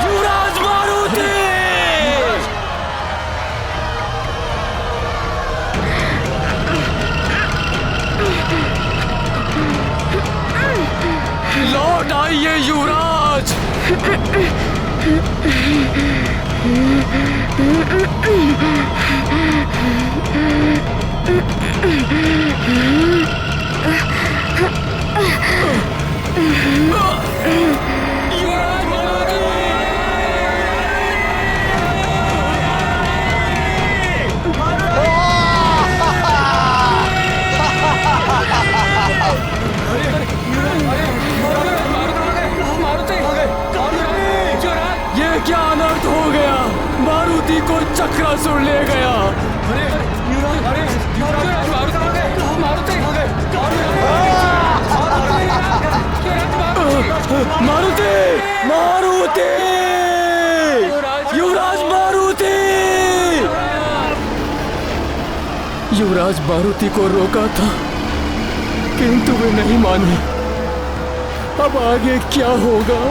युवराज मारुति! लौट आइए युवराज! क्या अनर्थ हो गया? मारुति को चक्रासुर ले गया। मारुति! मारुति! युवराज मारुति! युवराज मारुति को रोका था किंतु वे नहीं माने। अब आगे क्या होगा?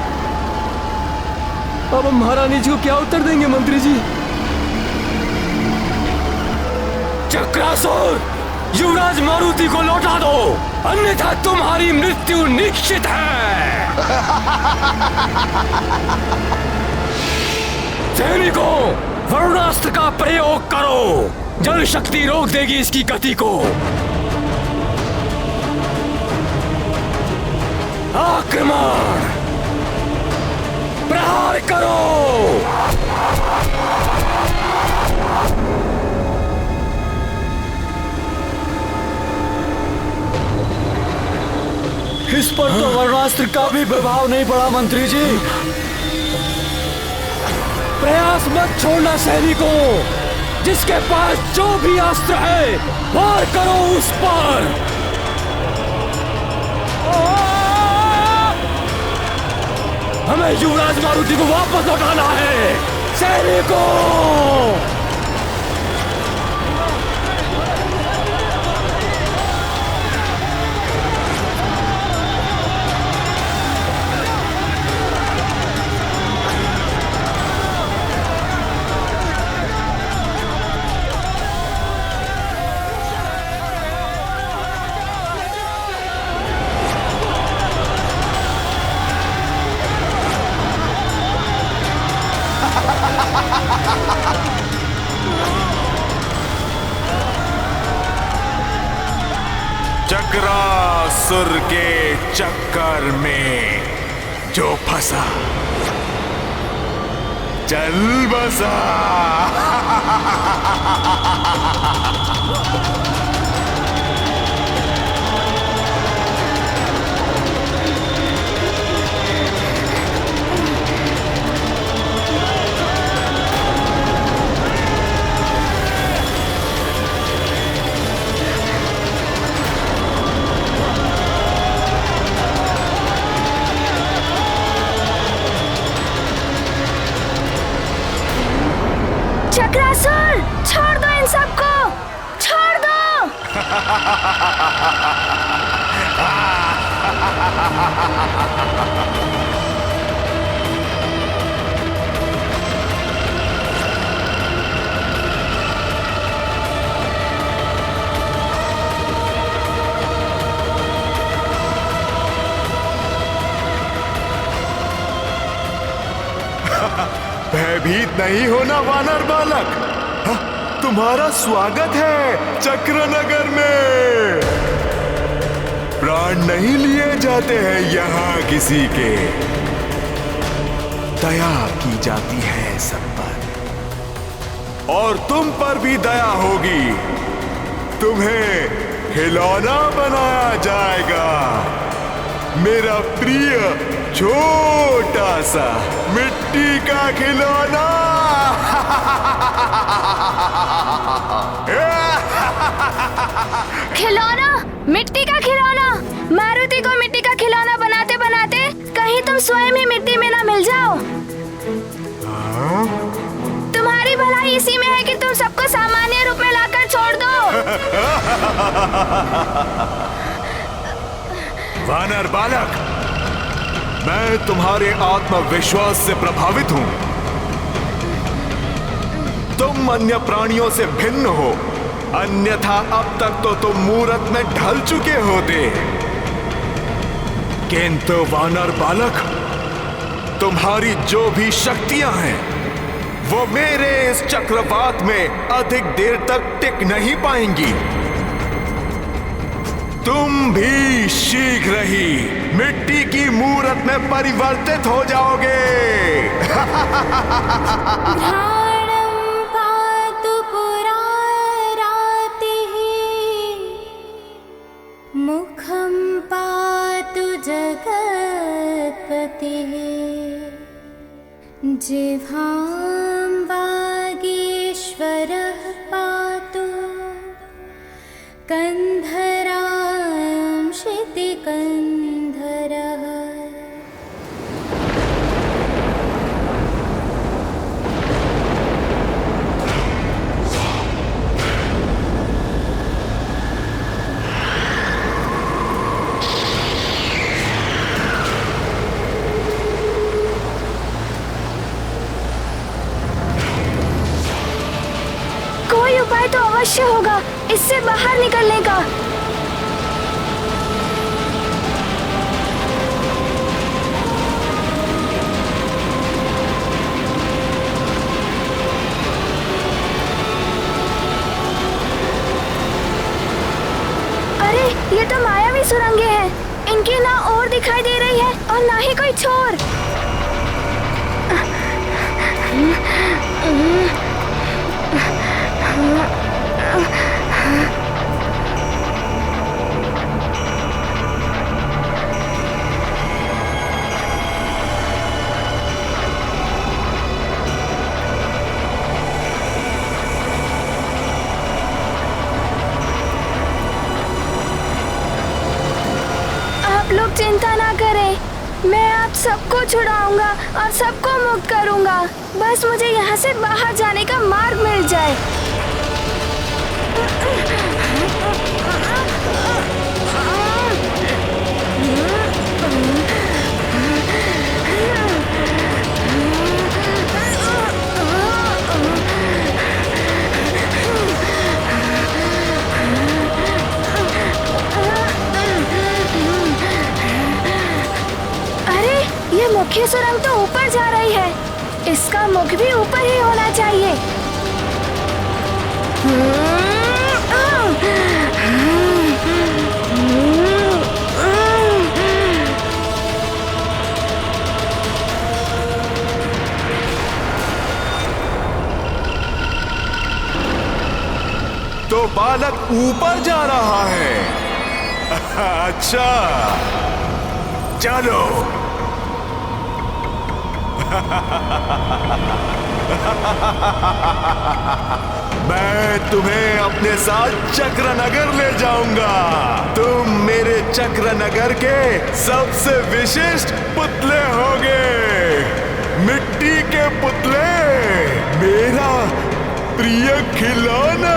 अब हम महारानी जी को क्या उत्तर देंगे मंत्री जी? चक्रासुर, युवराज मारुति को लौटा दो, अन्यथा तुम्हारी मृत्यु निश्चित है। सैनिकों, वरुणास्त्र का प्रयोग करो, जल शक्ति रोक देगी इसकी गति को। आक्रमण! प्रहार करो! इस पर तो वरुणास्त्र का भी प्रभाव नहीं पड़ा मंत्री जी। प्रयास मत छोड़ना सैनिकों, जिसके पास जो भी अस्त्र है वार करो उस पर। हमें युवराज मारुति को वापस लौटाना है सैनिकों। चक्रासुर के चक्कर में जो फंसा चल बसा। चक्रासुर, छोड़ दो इन सबको, छोड़ दो। भयभीत नहीं होना वानर बालक, तुम्हारा स्वागत है चक्रनगर में। प्राण नहीं लिए जाते हैं यहाँ किसी के, दया की जाती है सब पर, और तुम पर भी दया होगी। तुम्हें खिलौना बनाया जाएगा, मेरा प्रिय छोटा सा मिट्टी का खिलौना। खिलौना? मिट्टी का खिलौना? मारुति को मिट्टी का खिलौना बनाते बनाते कहीं तुम स्वयं ही मिट्टी में ना मिल जाओ। तुम्हारी भलाई इसी में है कि तुम सबको सामान्य रूप में लाकर छोड़ दो। वानर बालक, मैं तुम्हारे आत्मविश्वास से प्रभावित हूं। तुम अन्य प्राणियों से भिन्न हो, अन्यथा अब तक तो तुम मूरत में ढल चुके होते। किंतु वानर बालक, तुम्हारी जो भी शक्तियां हैं वो मेरे इस चक्रवात में अधिक देर तक टिक नहीं पाएंगी। तुम भी शीघ्र ही मिट्टी की मूरत में परिवर्तित हो जाओगे। घ्राणं पातु पुरारातिः, मुखं पातु जगत्पतिः, जिह्वां वागीश्वरः पातु, कन्धरां क्षितिकन्धरः। कोई उपाय तो अवश्य होगा इससे बाहर निकलने का। अरे ये तो मायावी सुरंगें हैं। इनकी ना ओर दिखाई दे रही है और ना ही कोई छोर। आप लोग चिंता ना करें, मैं आप सबको छुड़ाऊंगा और सबको मुक्त करूंगा। बस मुझे यहाँ से बाहर जाने का मार्ग मिल जाए। ये मुख्य सुरंग तो ऊपर जा रही है, इसका मुख भी ऊपर ही होना चाहिए। तो बालक ऊपर जा रहा है। अच्छा, चलो। मैं तुम्हें अपने साथ चक्रनगर ले जाऊंगा। तुम मेरे चक्रनगर के सबसे विशिष्ट पुतले होगे। मिट्टी के पुतले, मेरा प्रिय खिलौना।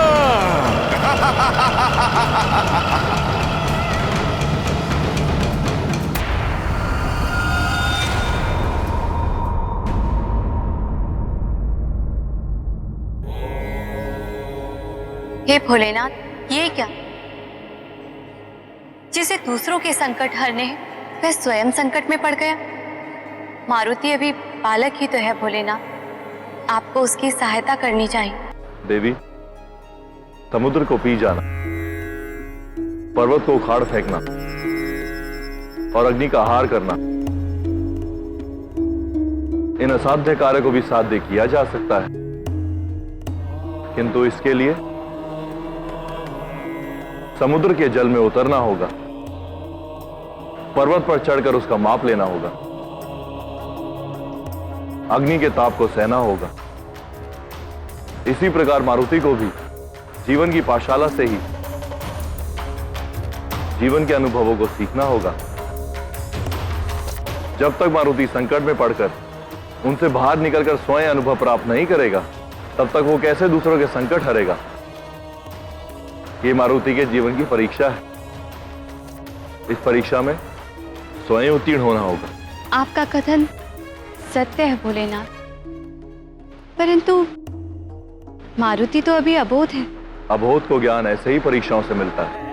हे भोलेनाथ, ये क्या? जिसे दूसरों के संकट हरने वह स्वयं संकट में पड़ गया। मारुति अभी बालक ही तो है भोलेनाथ, आपको उसकी सहायता करनी चाहिए। देवी, समुद्र को पी जाना, पर्वत को उखाड़ फेंकना और अग्नि का आहार करना, इन असाध्य कार्य को भी साध्य किया जा सकता है, किंतु इसके लिए समुद्र के जल में उतरना होगा, पर्वत पर चढ़कर उसका माप लेना होगा, अग्नि के ताप को सहना होगा। इसी प्रकार मारुति को भी जीवन की पाठशाला से ही जीवन के अनुभवों को सीखना होगा। जब तक मारुति संकट में पड़कर उनसे बाहर निकलकर स्वयं अनुभव प्राप्त नहीं करेगा, तब तक वो कैसे दूसरों के संकट हरेगा? ये मारुति के जीवन की परीक्षा है। इस परीक्षा में स्वयं उत्तीर्ण होना होगा। आपका कथन सत्य है भोलेनाथ, परंतु मारुति तो अभी अबोध है। अबोध को ज्ञान ऐसे ही परीक्षाओं से मिलता है।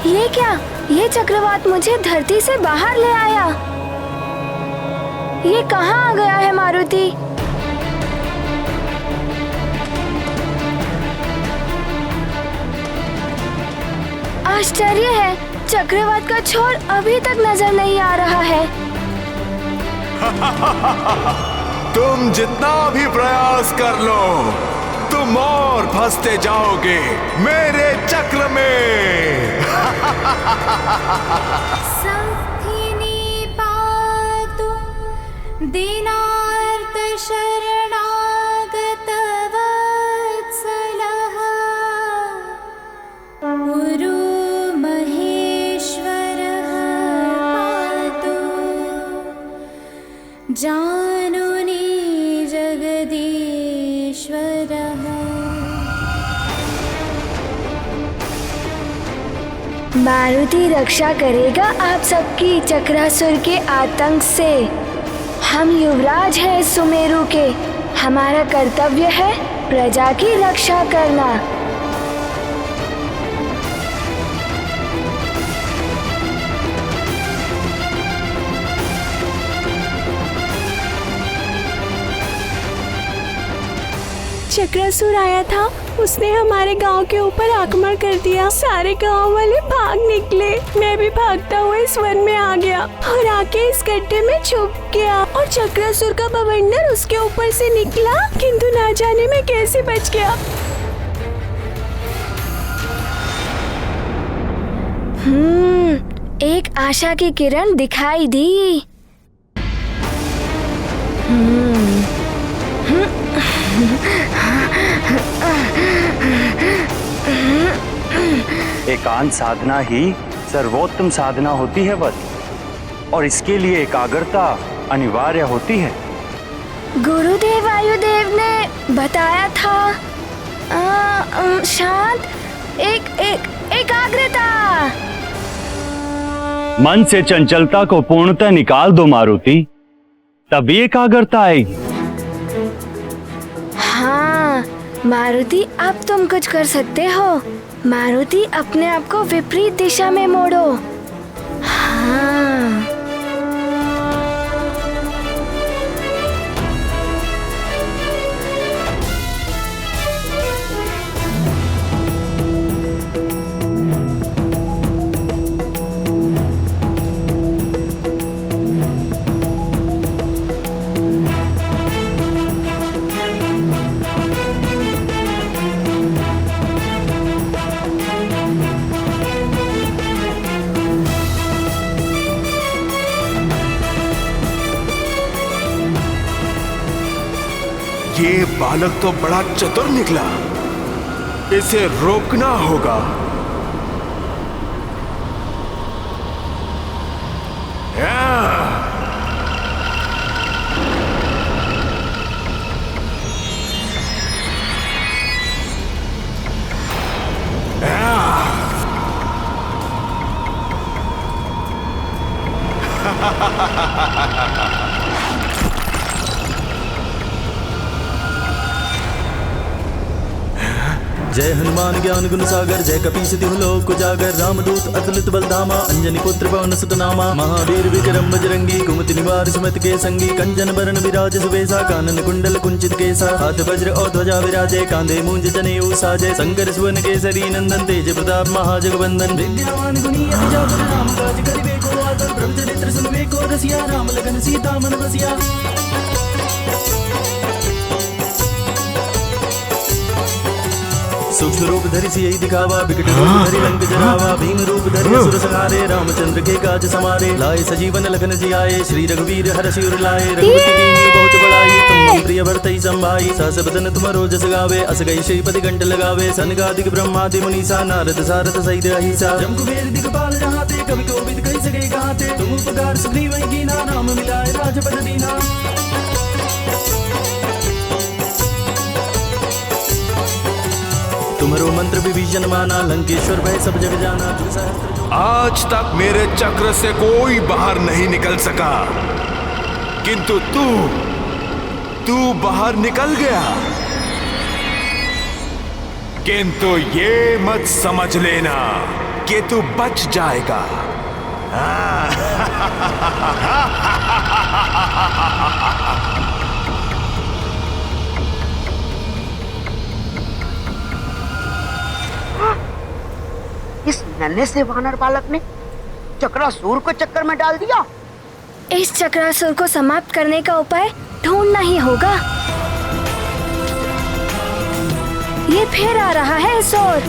ये क्या? ये चक्रवात मुझे धरती से बाहर ले आया। ये कहाँ आ गया है मारुति? आश्चर्य है, चक्रवात का छोर अभी तक नजर नहीं आ रहा है। तुम जितना भी प्रयास कर लो, तुम और फंसते जाओगे मेरे चक्र में। संस्थिनी पातु दीनार्त शरणागत वत्सलः गुरु महेश्वरः पातु जानुनी जगदीश्वरः। मारुति रक्षा करेगा आप सबकी चक्रासुर के आतंक से। हम युवराज हैं सुमेरु के, हमारा कर्तव्य है प्रजा की रक्षा करना। चक्रासुर आया था, उसने हमारे गांव के ऊपर आक्रमण कर दिया। सारे गांव वाले भाग निकले। मैं भी भागता हुआ इस वन में आ गया और आके इस गड्ढे में छुप गया और चक्रासुर का बवंडर उसके ऊपर से निकला, किंतु ना जाने में कैसे बच गया। एक आशा की किरण दिखाई दी। एकांत साधना ही सर्वोत्तम साधना होती है वत, और इसके लिए एकाग्रता अनिवार्य होती है। गुरुदेव वायुदेव ने बताया था शांत एकाग्रता। मन से चंचलता को पूर्णतः निकाल दो मारुति, तभी एकाग्रता आएगी। हाँ मारुति, अब तुम कुछ कर सकते हो। मारुति, अपने आप को विपरीत दिशा में मोड़ो। हाँ ये बालक तो बड़ा चतुर निकला, इसे रोकना होगा। जय हनुमान ज्ञान गुण सागर, जय कपीस तिहु लोक उजागर, रामदूत अतुलित बलधामा, अंजनी पुत्र पवन सुत नामा, महावीर विक्रम बजरंगी, कुमति निवार सुमति के संगी, कंचन बरन विराज सुबेसा, कानन कुंडल कुंचित केसा, हाथ वज्र और ध्वजा विराजे, कांधे मूंज जनेऊ साजे, शंकर सुवन केसरी नंदन, तेज प्रताप महाजगवंदन, विद्यावान गुणी अति चातुर, राम काज करिबे को आतुर, ब्रह्मचरित्र सुनबे को रसिया, राम लगन सीता मन बसिया। सूक्ष्म रूप धरि सियहि दिखावा, विकट रूप धरि लंक जरावा, भीम रूप धरि असुर संहारे, रामचंद्र के काज समारे, लाए सजीवन लखन जियाए, श्री रघुवीर हरषि उर लाए, रघुपति कीन्ही बहुत बड़ाई, तुम मम प्रिय भरतहि संभाई, सहस बदन तुमरो जस गावे, अस गई श्रीपति कंठ लगावे, सनकादिक ब्रह्मादि मुनीसा, नारद सारथ सहित अहिसा, जम कुबेर दिगपाल जहाते, कवि कोविद कहि सके गाते, तुम उपकार सुग्रीव कीन्हा, राम मिलाए राजपद दीन्हा। तुमरो मंत्र विभीषण माना, लंकेश्वर भय सब जग जाना, जुग सहस्त्र जो आज तक मेरे चक्र से कोई बाहर नहीं निकल सका, किंतु तू बाहर निकल गया। किंतु ये मत समझ लेना कि तू बच जाएगा। इस नन्हे से वानर बालक ने चक्रासुर को चक्कर में डाल दिया। इस चक्रासुर को समाप्त करने का उपाय ढूंढना ही होगा। ये फिर आ रहा है असुर,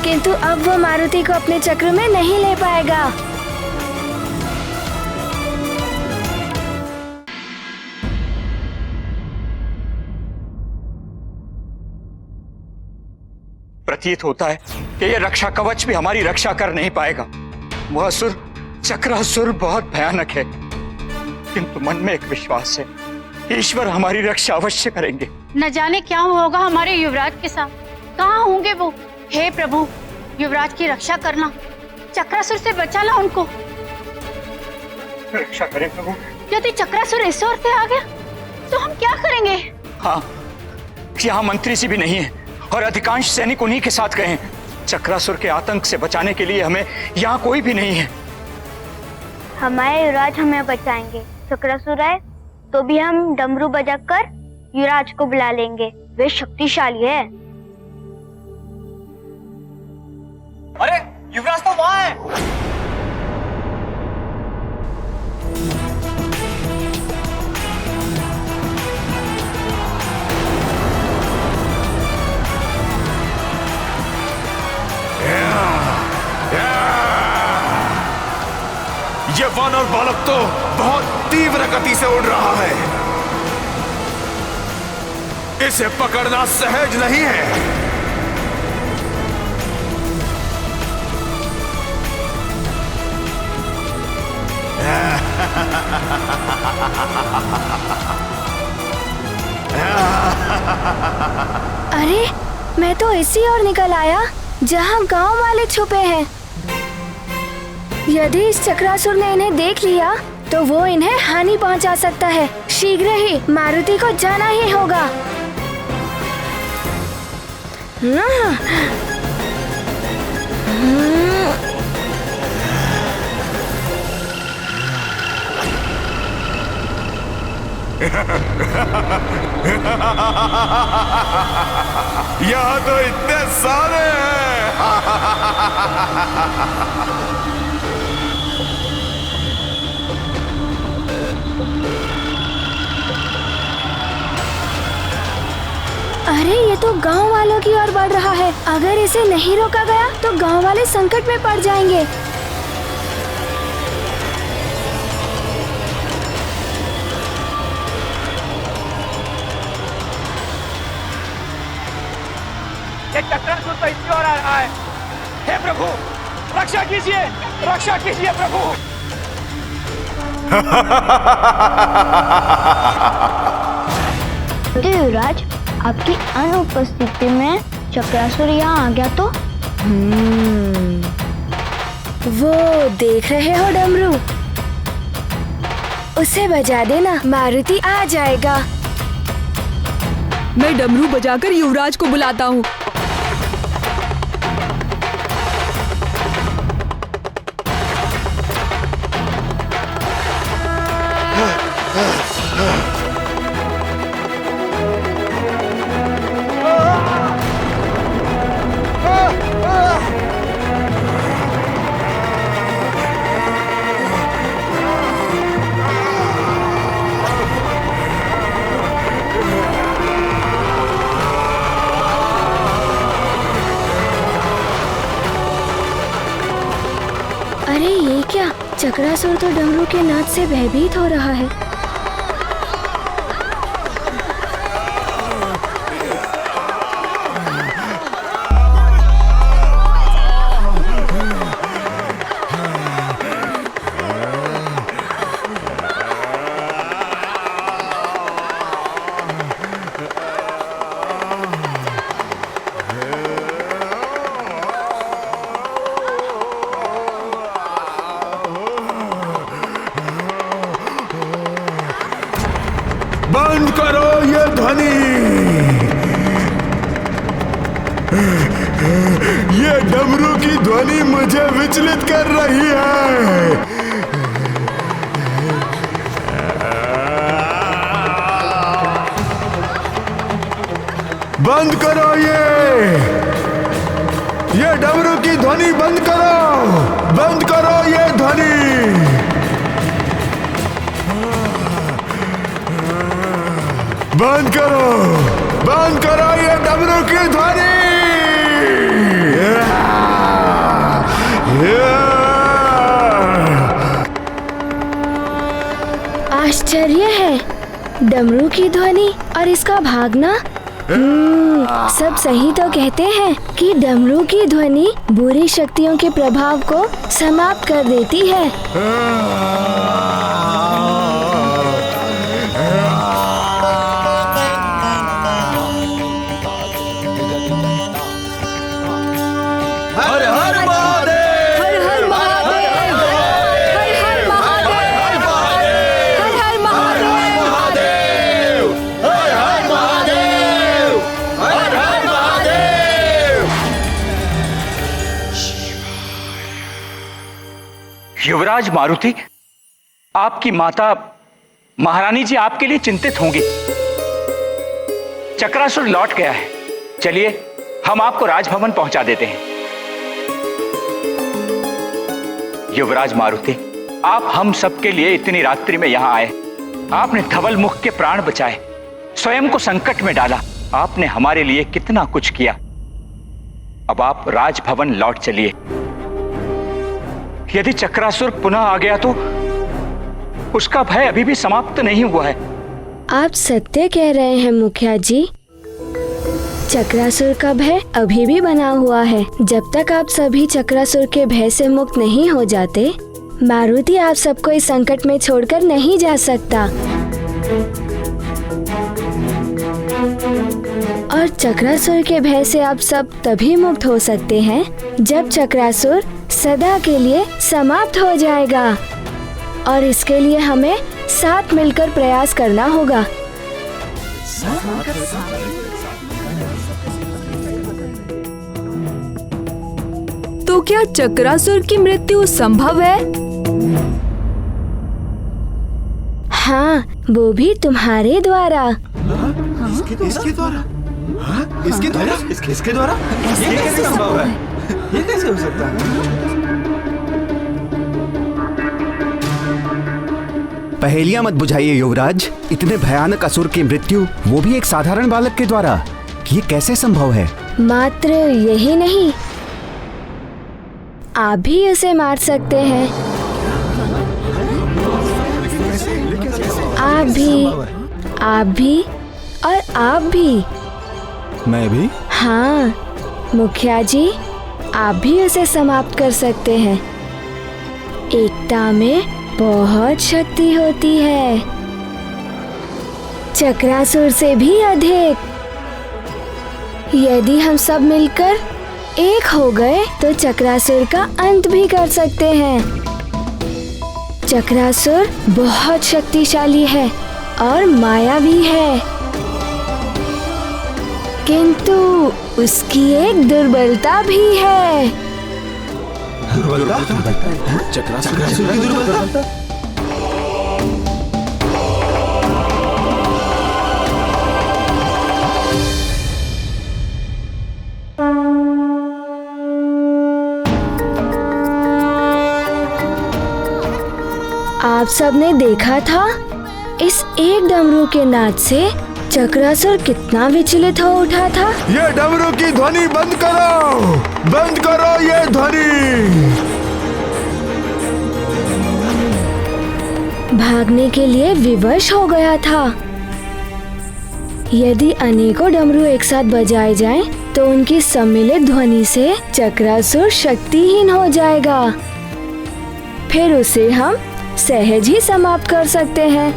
किंतु अब वो मारुति को अपने चक्र में नहीं ले पाएगा। प्रतीत होता है कि यह रक्षा कवच भी हमारी रक्षा कर नहीं पाएगा। वह असुर चक्रासुर बहुत भयानक है, किंतु मन में एक विश्वास है, ईश्वर हमारी रक्षा अवश्य करेंगे। न जाने क्या होगा हमारे युवराज के साथ, कहाँ होंगे वो। हे प्रभु, युवराज की रक्षा करना, चक्रासुर से बचाना उनको। रक्षा करें प्रभु। यदि चक्रासुर इस ओर से आ गया तो हम क्या करेंगे? हाँ, यहाँ मंत्री जी भी नहीं है और अधिकांश सैनिक उन्हीं के साथ गए हैं। चक्रासुर के आतंक से बचाने के लिए हमें यहाँ कोई भी नहीं है। हमारे युवराज हमें बचाएंगे। चक्रासुर आए तो भी हम डमरू बजाकर युवराज को बुला लेंगे, वे शक्तिशाली है। अरे युवराज तो वहाँ है। ये वानर बालक तो बहुत तीव्र गति से उड़ रहा है, इसे पकड़ना सहज नहीं है। अरे, मैं तो इसी ओर निकल आया जहाँ गांव वाले छुपे हैं। यदि इस चक्रासुर ने इन्हें देख लिया तो वो इन्हें हानि पहुंचा सकता है। शीघ्र ही मारुति को जाना ही होगा। यहाँ तो इतने सारे हैं। अरे, ये तो गांव वालों की ओर बढ़ रहा है। अगर इसे नहीं रोका गया तो गांव वाले संकट में पड़ जाएंगे। ये चक्रासुर तो इसकी ओर आ रहा है। हे प्रभु, रक्षा कीजिए, रक्षा कीजिए प्रभु। युवराज, आपकी अनुपस्थिति में चक्रासुर यहाँ आ गया तो? वो देख रहे हो डमरू, उसे बजा देना, मारुति आ जाएगा। मैं डमरू बजाकर युवराज को बुलाता हूँ। चक्रासुर तो डमरू के नाद से भयभीत हो रहा है। बंद करो ये ध्वनि। ये डमरू की ध्वनि मुझे विचलित कर रही है। बंद करो ये डमरू की ध्वनि बंद करो ये ध्वनि। बंद करो ये डमरू की ध्वनि। आश्चर्य है, डमरू की ध्वनि और इसका भागना। सब सही तो कहते हैं कि डमरू की ध्वनि बुरी शक्तियों के प्रभाव को समाप्त कर देती है। युवराज मारुति, आपकी माता महारानी जी आपके लिए चिंतित होंगी। चक्रासुर लौट गया है। चलिए हम आपको राजभवन पहुंचा देते हैं। युवराज मारुति, आप हम सबके लिए इतनी रात्रि में यहां आए। आपने धवल मुख के प्राण बचाए, स्वयं को संकट में डाला। आपने हमारे लिए कितना कुछ किया। अब आप राजभवन लौट चलिए। यदि चक्रासुर पुनः आ गया तो उसका भय अभी भी समाप्त नहीं हुआ है। आप सत्य कह रहे हैं मुखिया जी। चक्रासुर का भय अभी भी बना हुआ है। जब तक आप सभी चक्रासुर के भय से मुक्त नहीं हो जाते, मारुति आप सबको इस संकट में छोड़कर नहीं जा सकता। और चक्रासुर के भय से आप सब तभी मुक्त हो सकते हैं जब चक्रासुर सदा के लिए समाप्त हो जाएगा। और इसके लिए हमें साथ मिलकर प्रयास करना होगा। तो क्या चक्रासुर की मृत्यु संभव है? हाँ, वो भी तुम्हारे द्वारा। इसके द्वारा? इसके द्वारा? ये कैसे संभव है? ये कैसे हो सकता है? पहेलियां मत बुझाइए युवराज। इतने भयानक असुर की मृत्यु, वो भी एक साधारण बालक के द्वारा, ये कैसे संभव है? मात्र यही नहीं, आप भी उसे मार सकते हैं। आप भी और आप भी। मैं भी? हाँ मुखिया जी, आप भी उसे समाप्त कर सकते हैं। एकता में बहुत शक्ति होती है, चक्रासुर से भी अधिक। यदि हम सब मिलकर एक हो गए तो चक्रासुर का अंत भी कर सकते हैं। चक्रासुर बहुत शक्तिशाली है और मायावी है, किंतु उसकी एक दुर्बलता भी है। चक्रासुर की दुर्बलता? आप सबने देखा था, इस एक डमरू के नाद से चक्रासुर कितना विचलित हो उठा था। ये डमरू की ध्वनि बंद करो ये ध्वनि। भागने के लिए विवश हो गया था। यदि अनेकों डमरू एक साथ बजाए जाएं, तो उनकी सम्मिलित ध्वनि से चक्रासुर शक्तिहीन हो जाएगा। फिर उसे हम सहज ही समाप्त कर सकते हैं।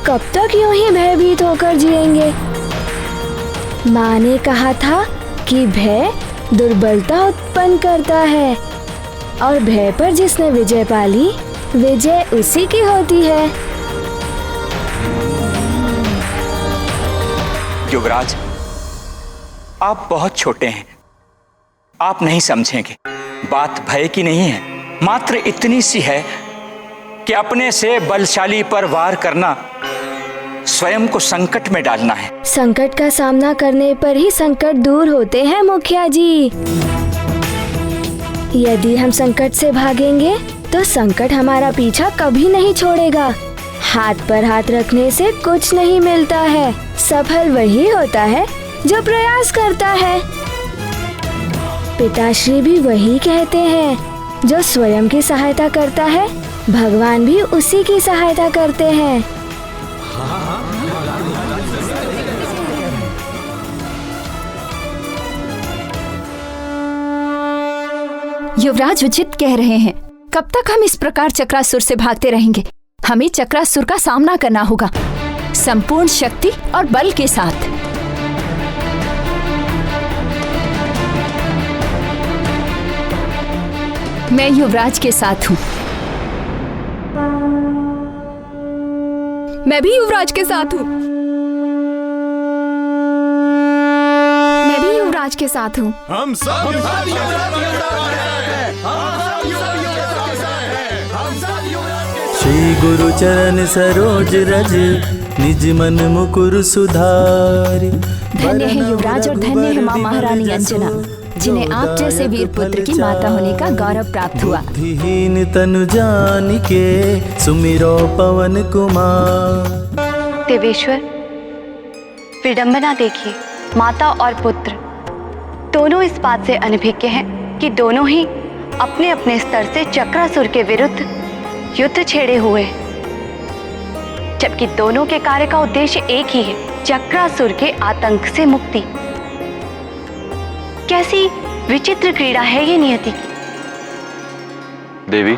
कब तक यूं ही भयभीत होकर जिएंगे? माँ ने कहा था कि भय दुर्बलता उत्पन्न करता है और भय पर जिसने विजय पाली, विजय उसी की होती है। युवराज, आप बहुत छोटे हैं, आप नहीं समझेंगे। बात भय की नहीं है, मात्र इतनी सी है कि अपने से बलशाली पर वार करना स्वयं को संकट में डालना है। संकट का सामना करने पर ही संकट दूर होते हैं मुखिया जी। यदि हम संकट से भागेंगे तो संकट हमारा पीछा कभी नहीं छोड़ेगा। हाथ पर हाथ रखने से कुछ नहीं मिलता है। सफल वही होता है जो प्रयास करता है। पिताश्री भी वही कहते हैं, जो स्वयं की सहायता करता है, भगवान भी उसी की सहायता करते हैं। युवराज उचित कह रहे हैं। कब तक हम इस प्रकार चक्रासुर से भागते रहेंगे? हमें चक्रासुर का सामना करना होगा, संपूर्ण शक्ति और बल के साथ। मैं युवराज के साथ हूँ। मैं भी युवराज के साथ हूँ। मैं भी युवराज के साथ हूँ। हम सब श्री गुरु चरण सरोज रज, निज मन मुकुर सुधारि। धन्य है युवराज और धन्य है माँ महारानी अंजना, जिन्हें आप जैसे वीर पुत्र की माता होने का गौरव प्राप्त हुआ। बुद्धिहीन तनु जानिके सुमिरो पवन कुमार। देवेश्वर, विडंबना देखिए, माता और पुत्र दोनों इस बात से अनभिज्ञ हैं कि दोनों ही अपने अपने स्तर से चक्रासुर के विरुद्ध युद्ध छेड़े हुए, जबकि दोनों के कार्य का उद्देश्य एक ही है, चक्रासुर के आतंक से मुक्ति। कैसी विचित्र क्रीड़ा है ये नियति की। देवी,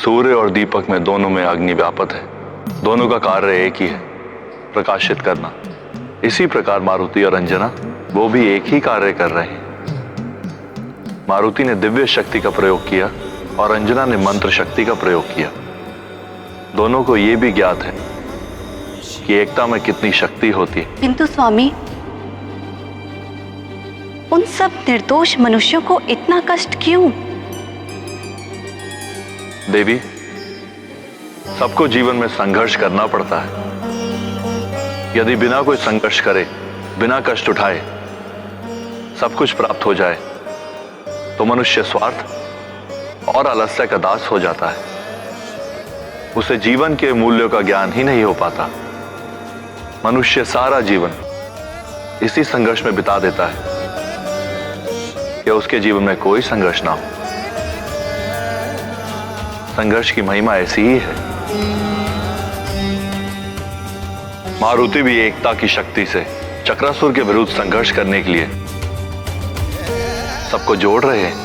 सूर्य और दीपक में दोनों में अग्नि व्यापत है। दोनों का कार्य एक ही है, प्रकाशित करना। इसी प्रकार मारुति और अंजना वो भी एक ही कार्य कर रहे हैं। मारुति ने दिव्य शक्ति का प्रयोग किया और अंजना ने मंत्र शक्ति का प्रयोग किया। दोनों को यह भी ज्ञात है कि एकता में कितनी शक्ति होती है। किंतु स्वामी, उन सब निर्दोष मनुष्यों को इतना कष्ट क्यों? देवी, सबको जीवन में संघर्ष करना पड़ता है। यदि बिना कोई संघर्ष करे, बिना कष्ट उठाए सब कुछ प्राप्त हो जाए, तो मनुष्य स्वार्थ और आलस्य का दास हो जाता है। उसे जीवन के मूल्यों का ज्ञान ही नहीं हो पाता। मनुष्य सारा जीवन इसी संघर्ष में बिता देता है कि उसके जीवन में कोई संघर्ष ना हो। संघर्ष की महिमा ऐसी ही है। मारुति भी एकता की शक्ति से चक्रासुर के विरुद्ध संघर्ष करने के लिए सबको जोड़ रहे हैं।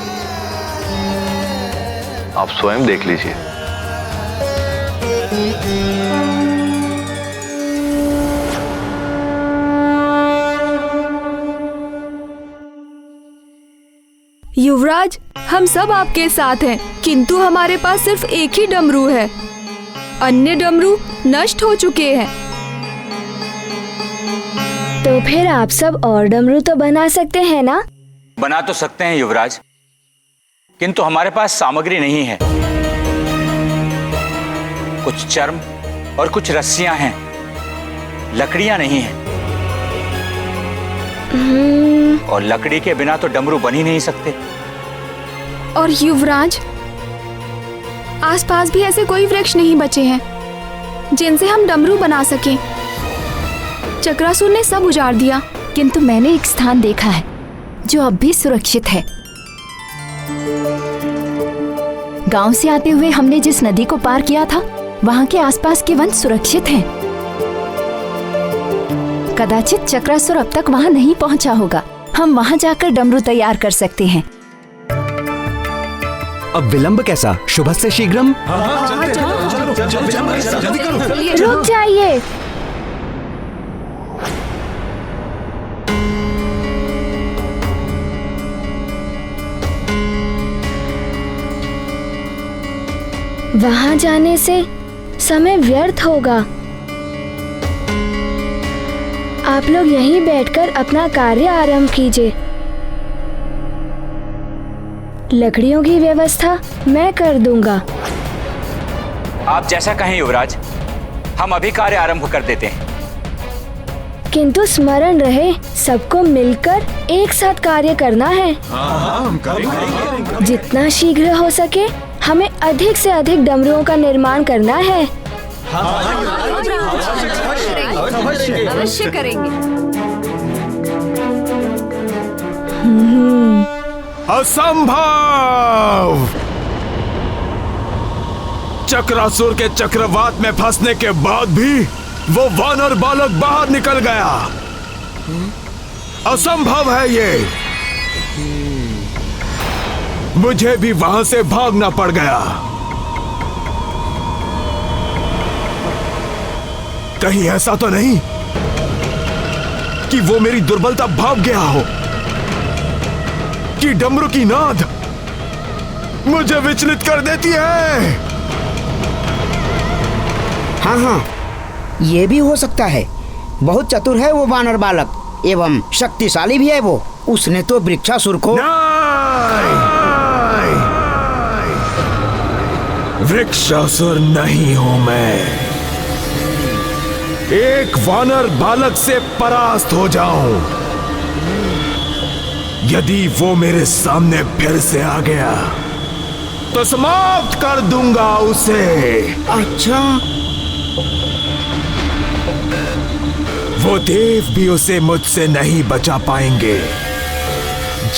आप स्वयं देख लीजिए। युवराज, हम सब आपके साथ हैं, किंतु हमारे पास सिर्फ एक ही डमरू है। अन्य डमरू नष्ट हो चुके हैं। तो फिर आप सब और डमरू तो बना सकते हैं ना? बना तो सकते हैं युवराज, किंतु हमारे पास सामग्री नहीं है। कुछ चर्म और कुछ रस्सियां हैं, लकड़ियां नहीं हैं। और लकड़ी के बिना तो डमरू बन ही नहीं सकते। और युवराज, आसपास भी ऐसे कोई वृक्ष नहीं बचे हैं जिनसे हम डमरू बना सकें। चक्रासुर ने सब उजाड़ दिया। किंतु मैंने एक स्थान देखा है जो अब भी सुरक्षित है। गांव से आते हुए हमने जिस नदी को पार किया था, वहां के आसपास के वन सुरक्षित हैं। कदाचित चक्रासुर अब तक वहां नहीं पहुंचा होगा। हम वहां जाकर डमरू तैयार कर सकते हैं। अब विलंब कैसा? शुभस्य शीघ्रम। रुक जाइए। वहां जाने से समय व्यर्थ होगा। आप लोग यहीं बैठकर अपना कार्य आरंभ कीजिए। लकड़ियों की व्यवस्था मैं कर दूंगा। आप जैसा कहें युवराज, हम अभी कार्य आरंभ कर देते हैं। किंतु स्मरण रहे, सबको मिलकर एक साथ कार्य करना है। हम करेंगे। जितना शीघ्र हो सके हमें अधिक से अधिक डमरुओं का निर्माण करना है। अवश्य करेंगे। असंभव! चक्रासुर के चक्रवात में फंसने के बाद भी वो वानर बालक बाहर निकल गया। असंभव है ये। मुझे भी वहां से भागना पड़ गया। कहीं ऐसा तो नहीं कि वो मेरी दुर्बलता भाग गया हो, कि डमरू की नाद मुझे विचलित कर देती है। हाँ हाँ, ये भी हो सकता है। बहुत चतुर है वो वानर बालक एवं शक्तिशाली भी है वो। उसने तो वृक्षासुर को वृक्षासुर नहीं हूं मैं। एक वानर बालक से परास्त हो जाऊं। यदि वो मेरे सामने फिर से आ गया तो समाप्त कर दूंगा उसे। अच्छा, वो देव भी उसे मुझसे नहीं बचा पाएंगे,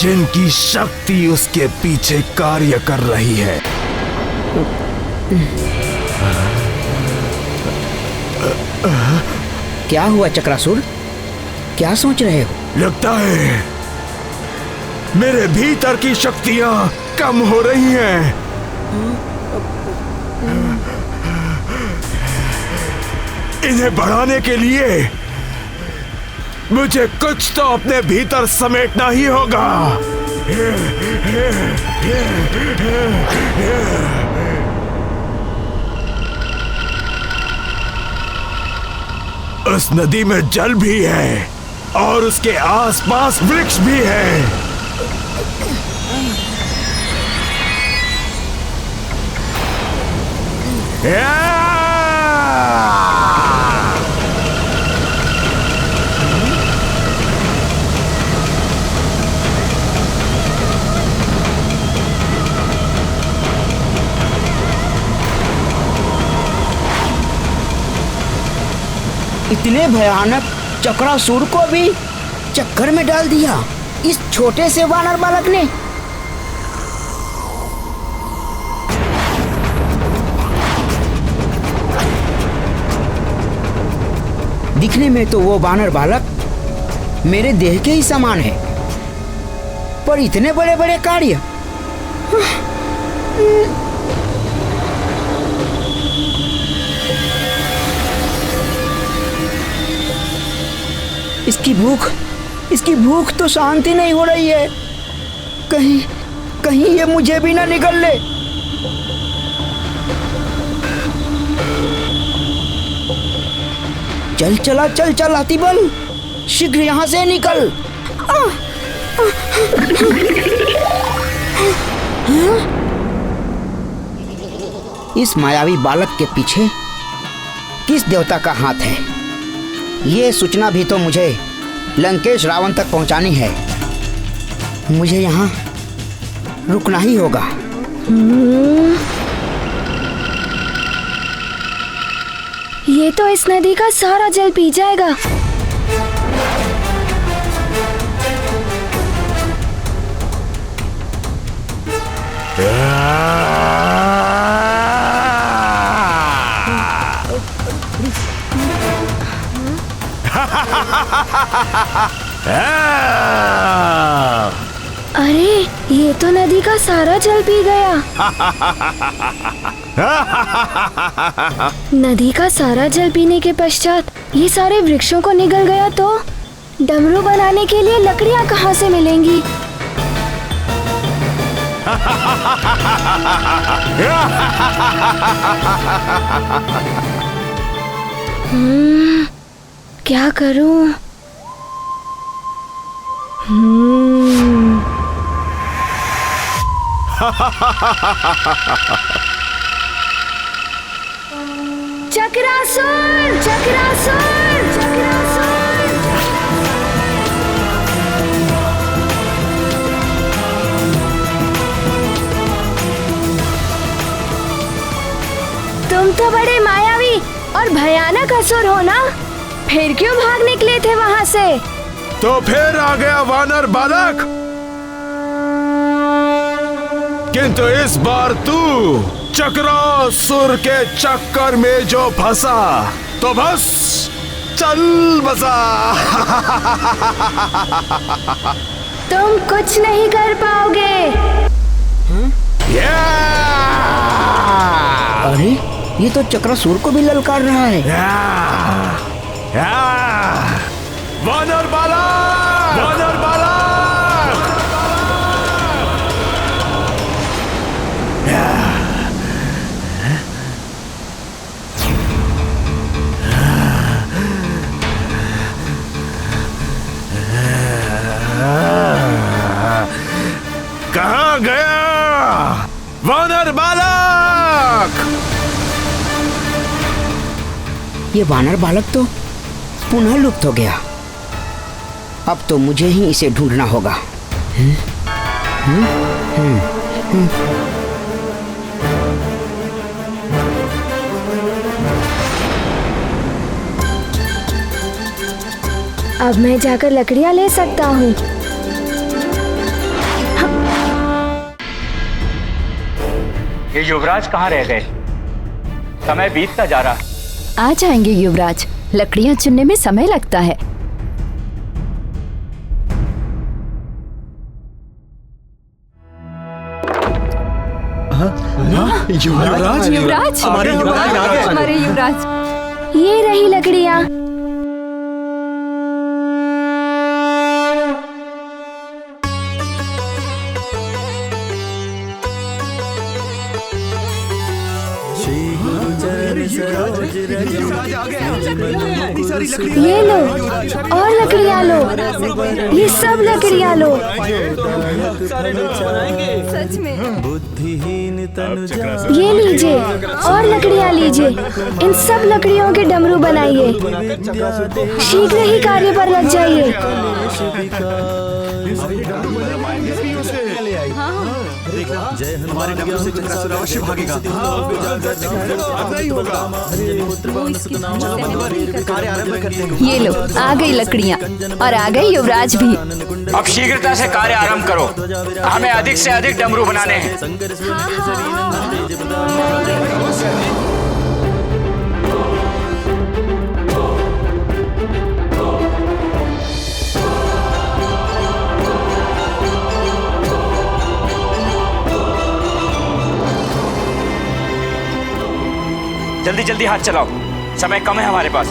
जिनकी शक्ति उसके पीछे कार्य कर रही है। क्या हुआ चक्रासुर? क्या सोच रहे हो? लगता है मेरे भीतर की शक्तियां कम हो रही हैं। इन्हें बढ़ाने के लिए मुझे कुछ तो अपने भीतर समेटना ही होगा। उस नदी में जल भी है और उसके आसपास वृक्ष भी है। इतने भयानक चक्रासुर को भी चक्कर में डाल दिया इस छोटे से वानर बालक ने। दिखने में तो वो वानर बालक मेरे देह के ही समान है, पर इतने बड़े बड़े कार्य। इसकी भूख तो शांति नहीं हो रही है। कहीं ये मुझे भी ना निगल ले। चल हाथीबल, शीघ्र यहाँ से निकल। इस मायावी बालक के पीछे किस देवता का हाथ है? ये सूचना भी तो मुझे लंकेश रावण तक पहुंचानी है। मुझे यहाँ रुकना ही होगा। ये तो इस नदी का सारा जल पी जाएगा। अरे ये तो नदी का सारा जल पी गया। नदी का सारा जल पीने के पश्चात ये सारे वृक्षों को निगल गया तो डमरू बनाने के लिए लकड़ियाँ कहाँ से मिलेंगी? क्या करूं? चक्रासुर! चक्रासुर! चक्रासुर! तुम तो बड़े मायावी और भयानक असुर हो ना? फिर क्यों भाग निकले थे वहाँ से? तो फिर आ गया वानर बालक। किंतु इस बार तू चक्रासुर के चक्कर में जो फंसा तो बस चल बसा। तुम कुछ नहीं कर पाओगे। अरे ये तो चक्रासुर को भी ललकार रहा है। वानर बालक! वानर बालक! कहाँ गया वानर बालक? ये वानर बालक तो पुनः लुप्त हो गया। अब तो मुझे ही इसे ढूंढना होगा। अब मैं जाकर लकड़ियाँ ले सकता हूँ। ये युवराज कहाँ रह गए? समय बीतता जा रहा। आ जाएंगे युवराज, लकड़ियाँ चुनने में समय लगता है। युवराज! युवराज! हमारे युवराज आ गए। हमारे युवराज! ये रही लकड़ियाँ। ये लो और लकड़ियाँ लो, ये सब लकड़ियाँ लो। सच में बुद्धिहीन तनु ये लीजिए और लकड़ियाँ लीजिए। इन सब लकड़ियों के डमरू बनाइए। शीघ्र ही कार्य पर लग जाइए। जय हनुमान ज्ञान से चक्रासुर अवश्य भागेगा। कार्य आरंभ करते हैं। ये लो आ गई लकड़ियाँ और आ गए युवराज भी। अब शीघ्रता से कार्य आरंभ करो, हमें अधिक से अधिक डमरू बनाने हैं। जल्दी जल्दी हाथ चलाओ, समय कम है हमारे पास।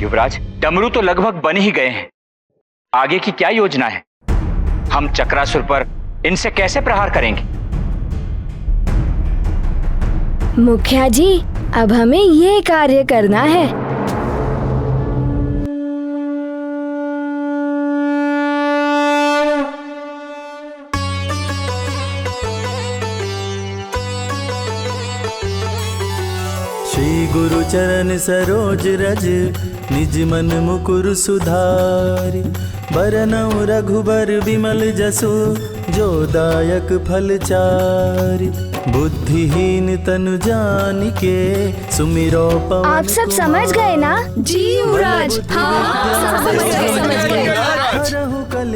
युवराज, डमरू तो लगभग बन ही गए हैं। आगे की क्या योजना है? हम चक्रासुर पर इनसे कैसे प्रहार करेंगे? मुखिया जी, अब हमें ये कार्य करना है। श्री गुरु चरण सरोज रज निज मन मुकुर सुधारि बरनउँ रघुबर विमल जसु जो दायक फल चारि बुद्धिहीन तनु जानिके सुमिरो पवन आप सब समझ गए ना? जी युवराज, हाँ समझ गए।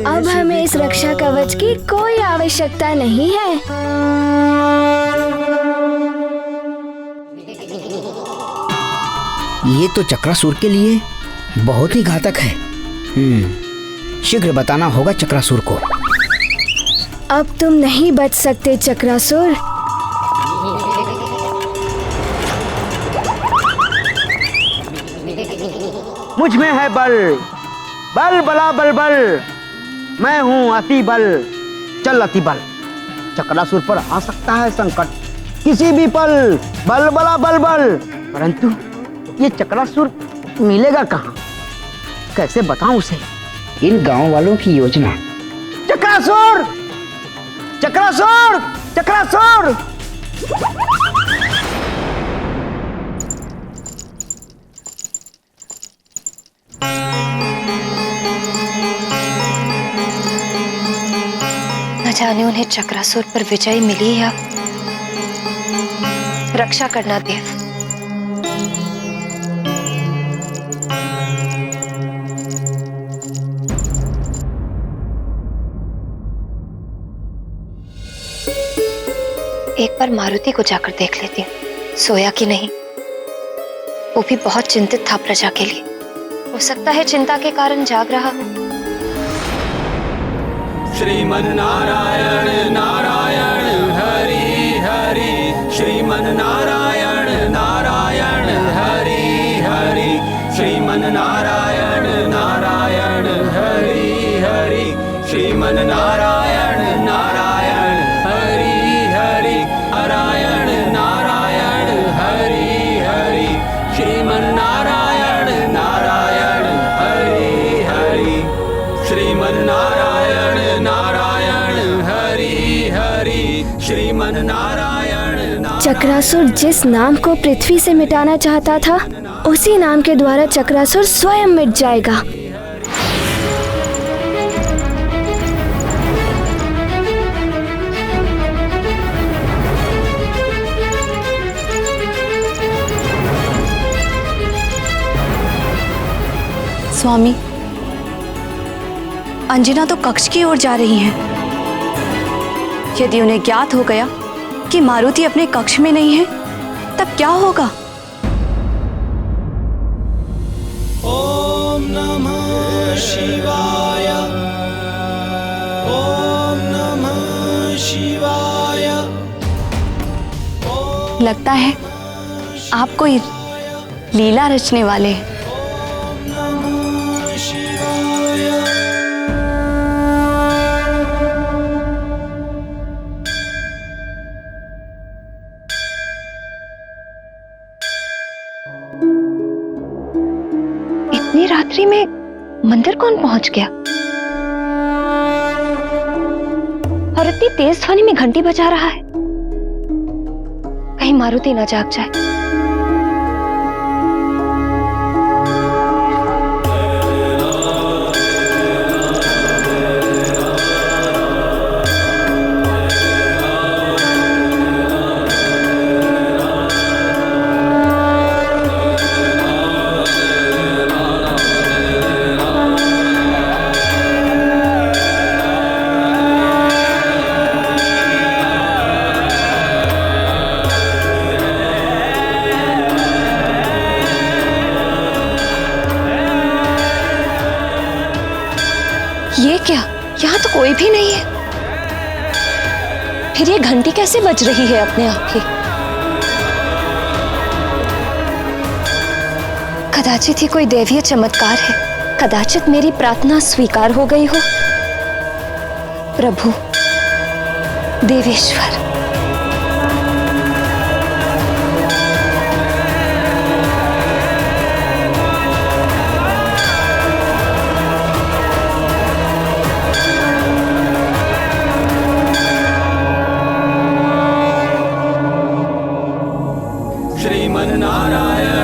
अब हमें इस रक्षा कवच की कोई आवश्यकता नहीं है। ये तो चक्रासुर के लिए बहुत ही घातक है। शीघ्र बताना होगा चक्रासुर को। अब तुम नहीं बच सकते चक्रासुर। मुझ में है बल, बल बला बल बल, मैं हूँ अति बल, चल अति बल। चक्रासुर पर आ सकता है संकट किसी भी पल, बल बला बल बल, परंतु ये चक्रासुर मिलेगा कहाँ? कैसे बताऊं उसे इन गांव वालों की योजना? चक्रासुर, चक्रासुर, चक्रासुर! न जाने उन्हें चक्रासुर पर विजय मिली या रक्षा करना देव। एक बार मारुति को जाकर देख लेती हूँ, सोया कि नहीं। वो भी बहुत चिंतित था प्रजा के लिए। हो सकता है चिंता के कारण जाग रहा हो। श्रीमन नारायण नारायण हरि हरि, श्रीमन नारायण नारायण हरि हरि, श्रीमन नारायण नारायण हरि हरि, श्रीमन नारायण नारायण हरि हरि, नारायण नारायण हरि हरि, श्रीमन नारायण नारायण हरि हरि, श्रीमन नारायण नारायण हरि हरि, श्रीमन नारायण। चक्रासुर जिस नाम को पृथ्वी से मिटाना चाहता था, उसी नाम के द्वारा चक्रासुर स्वयं मिट जाएगा। स्वामी, अंजना तो कक्ष की ओर जा रही हैं। यदि उन्हें ज्ञात हो गया कि मारुति अपने कक्ष में नहीं है, तब क्या होगा? ओम नमः शिवाय, ओम नमः शिवाय। लगता है आप कोई लीला रचने वाले हैं। इतनी रात्रि में मंदिर कौन पहुंच गया? और इतनी तेज ध्वनि में घंटी बजा रहा है, कहीं मारुति न जाग जाए। ये क्या? यहाँ तो कोई भी नहीं है। फिर ये घंटी कैसे बज रही है अपने आप ही? कदाचित ही कोई दैवीय चमत्कार है। कदाचित मेरी प्रार्थना स्वीकार हो गई हो। प्रभु देवेश्वर, श्रीमन नारायण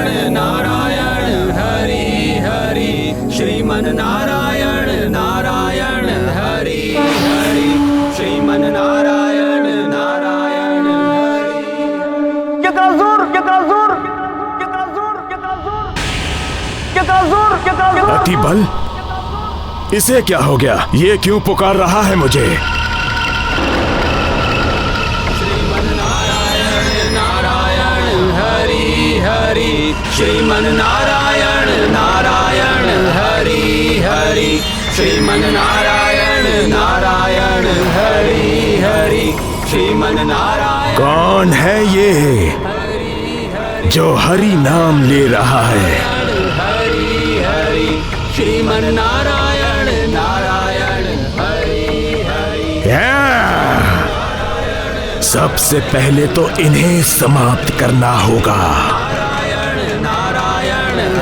कपटी बल, इसे क्या हो गया? ये क्यों पुकार रहा है मुझे? हरि श्रीमन नारायण नारायण हरि हरि श्रीमन नारायण नारायण हरि हरि श्रीमन नारायण। कौन है ये जो हरि नाम ले रहा है? हरि हरि श्रीमन नारायण नारायण हरि हरि। सबसे पहले तो इन्हें समाप्त करना होगा।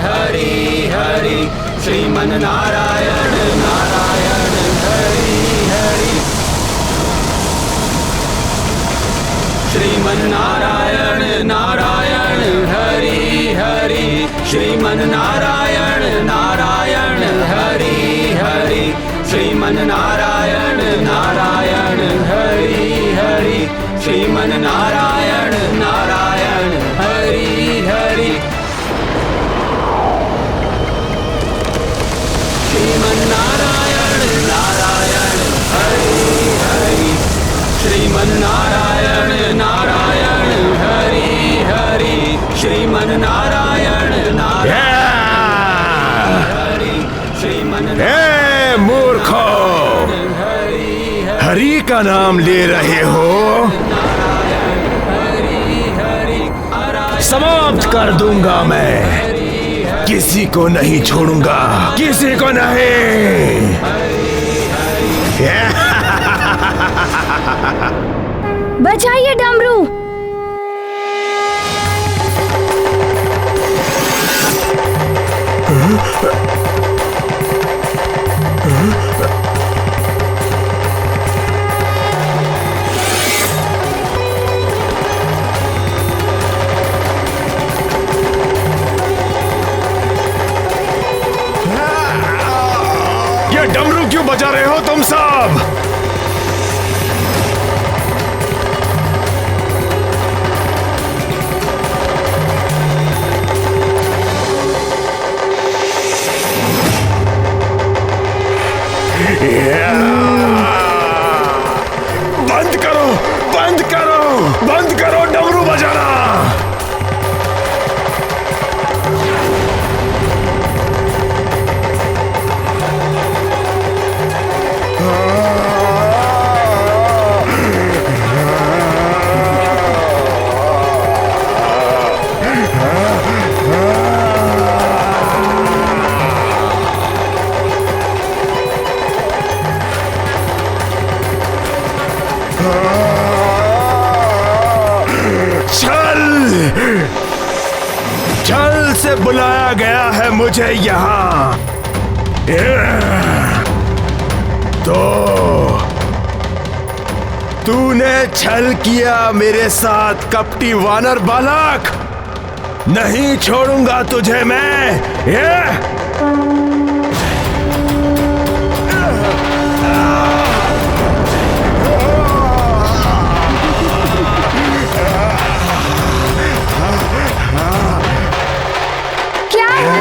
हरि हरि श्रीमन नारायण नारायण हरि हरि श्रीमन नारायण नारायण हरि हरि श्रीमन नारायण नारायण हरि हरि श्रीमन नारायण नारायण हरि हरि श्रीमन नारायण नारायण हरि हरि श्रीमन नारायण नारायण हरि हरि श्रीमन नारायण नारायण हरि हरि श्रीमन नारायण नारायण श्रीमन। मूर्खो, हरि का नाम ले रहे हो? समाप्त कर दूंगा मैं, किसी को नहीं छोड़ूंगा, किसी को नहीं। बचाइए डमरू। ये डमरू क्यों बजा रहे हो तुम सब? बंद करो, बंद करो, बंद करो डमरू बजाना। छल से बुलाया गया है मुझे यहाँ। तो तूने छल किया मेरे साथ कपटी वानर बालक, नहीं छोड़ूंगा तुझे मैं।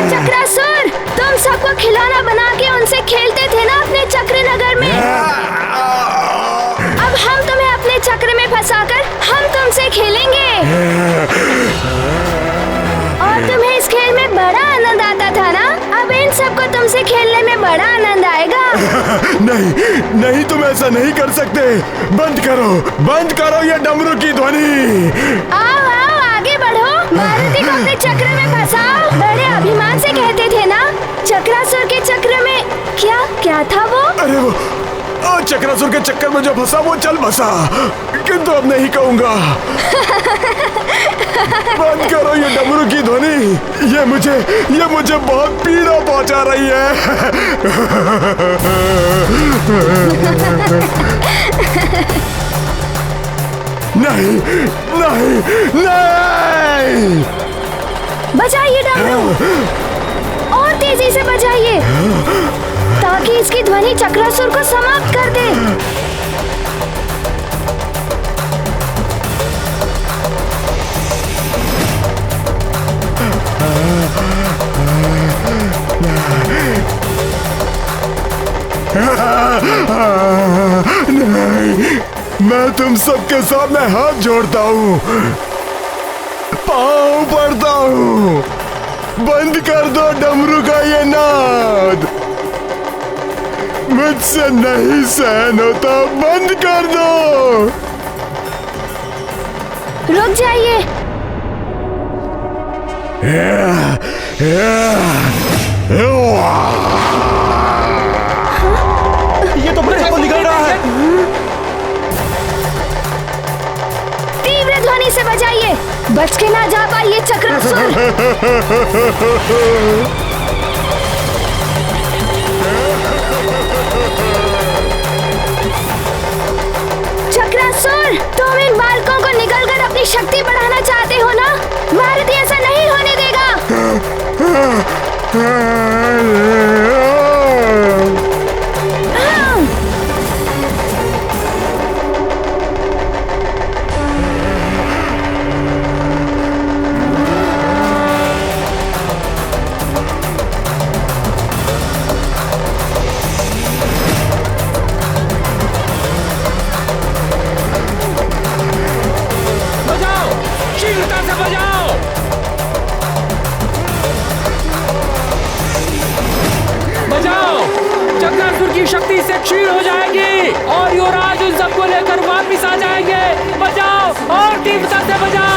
चक्रासुर, तुम सबको खिलौना बना के उनसे खेलते थे ना अपने चक्र नगर में। अब हम तुम्हें अपने चक्र में फंसाकर हम तुमसे खेलेंगे। और तुम्हें इस खेल में बड़ा आनंद आता था ना, अब इन सबको तुमसे खेलने में बड़ा आनंद आएगा। नहीं नहीं, तुम ऐसा नहीं कर सकते। बंद करो ये डमरू की ध्वनि। आओ आओ आगे बढ़ो, मारुति को अपने चक्र में फंसाओ। बड़े अभिमान से कहते थे ना, चक्रासुर के चक्र में क्या था वो? अरे वो चक्रासुर के चक्कर में जो फंसा वो चल बसा, किंतु अब नहीं कहूंगा। बंद करो ये डमरू की ध्वनि, ये मुझे बहुत पीड़ा पहुंचा रही है। नहीं नहीं नहीं, बजाइए डमरू, और तेजी से बजाइए ताकि इसकी ध्वनि चक्रासुर को समाप्त कर दे। मैं तुम सबके सामने हाथ जोड़ता हूँ, पाँव पड़ता हूँ, बंद कर दो डमरू का ये नाद। मुझसे नहीं सहन होता, बंद कर दो। रुक जाइए। ये तो ब्रेक को निकल रहा है। तीव्र ध्वनि से बजाइए, बच के ना जा पाइए चक्रासुर। चक्रासुर, तुम इन बालकों को निकलकर अपनी शक्ति बढ़ाना चाहते हो ना? मारुति ऐसा नहीं होने देगा। चक्रासुर की शक्ति से क्षीण हो जाएगी और युवराज उन सबको लेकर वापिस आ जाएंगे। बजाओ और तीव्रता से बजाओ।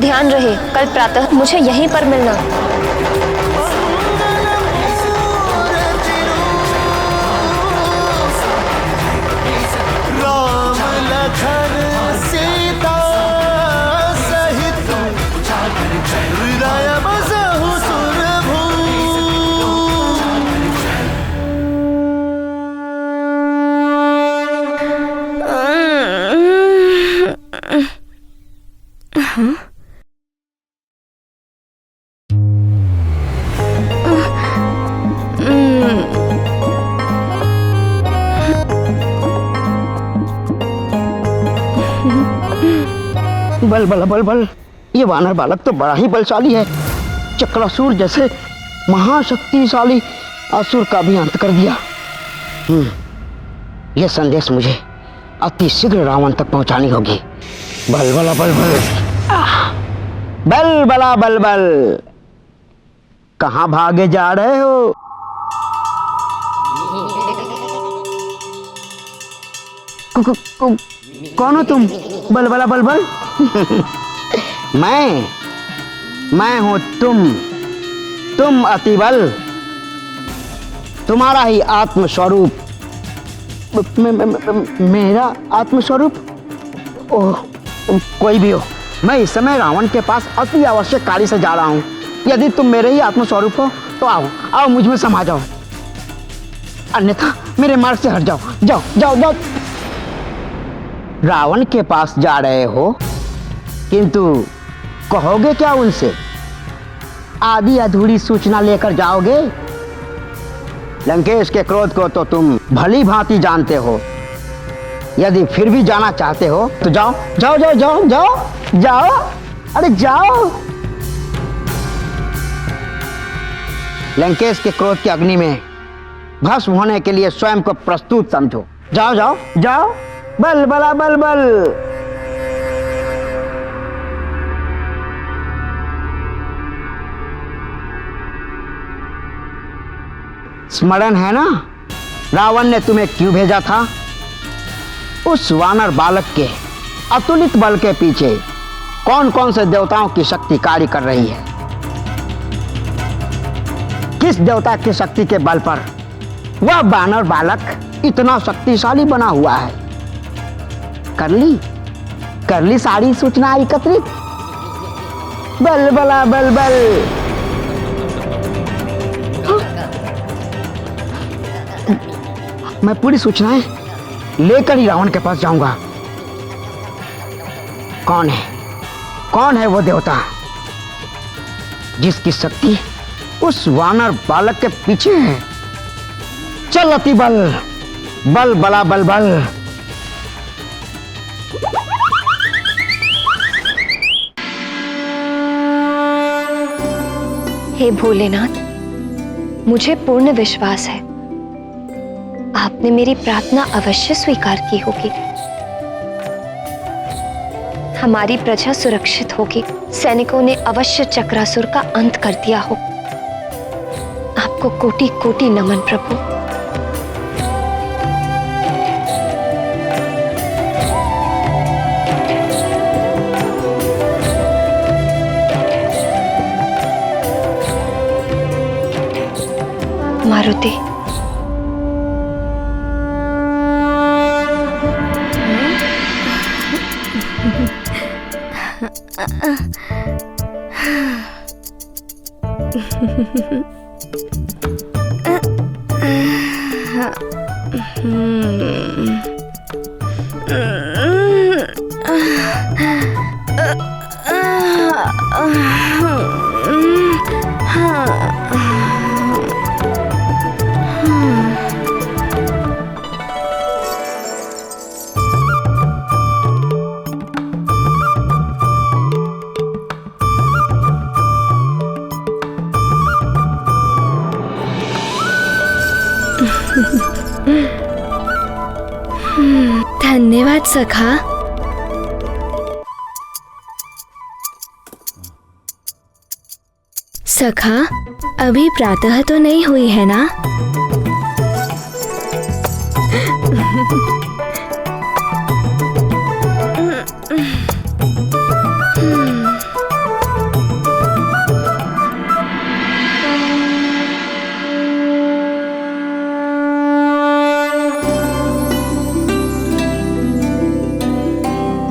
ध्यान रहे, कल प्रातः मुझे यहीं पर मिलना। बल बल बल बल, ये वानर बालक तो बड़ा ही बलशाली है। चक्रासुर जैसे महाशक्तिशाली असुर का भी अंत कर दिया। यह संदेश मुझे अति शीघ्र रावण तक पहुंचानी होगी। बल बला बल बल, बल बला बल बल, कहाँ भागे जा रहे हो? कौन हो तुम? बल बला बल बल। मैं हूं तुम अतिबल, तुम्हारा ही आत्मस्वरूप। मेरा आत्मस्वरूप? ओह, कोई भी हो, मैं इस समय रावण के पास अति आवश्यक कार्य से जा रहा हूं। यदि तुम मेरे ही आत्मस्वरूप हो तो आओ मुझ में समा जाओ, अन्यथा मेरे मार्ग से हट जाओ। जाओ जाओ जाओ। रावण के पास जा रहे हो, किंतु कहोगे क्या उनसे? आधी अधूरी सूचना लेकर जाओगे? लंकेश के क्रोध को तो तुम भली भांति जानते हो। यदि फिर भी जाना चाहते हो तो जाओ जाओ जाओ जाओ जाओ जाओ, अरे जाओ। लंकेश के क्रोध की अग्नि में भस्म होने के लिए स्वयं को प्रस्तुत समझो। जाओ जाओ जाओ, बल बला बल बल। स्मरण है ना, रावण ने तुम्हें क्यों भेजा था? उस वानर बालक के अतुलित बल के पीछे कौन कौन से देवताओं की शक्ति कार्य कर रही है? किस देवता की शक्ति के बल पर वह वानर बालक इतना शक्तिशाली बना हुआ है? कर ली सारी सूचना एकत्रित। बल बला बल बल। मैं पूरी सूचनाएं लेकर ही रावण के पास जाऊंगा। कौन है वो देवता जिसकी शक्ति उस वानर बालक के पीछे है? चल अति बल, बल बला बल बल। हे भोलेनाथ, मुझे पूर्ण विश्वास है आपने मेरी प्रार्थना अवश्य स्वीकार की होगी। हमारी प्रजा सुरक्षित होगी। सैनिकों ने अवश्य चक्रासुर का अंत कर दिया हो। आपको कोटि कोटि नमन प्रभु। मारुति, धन्यवाद सखा। सखा, अभी प्रातः तो नहीं हुई है ना?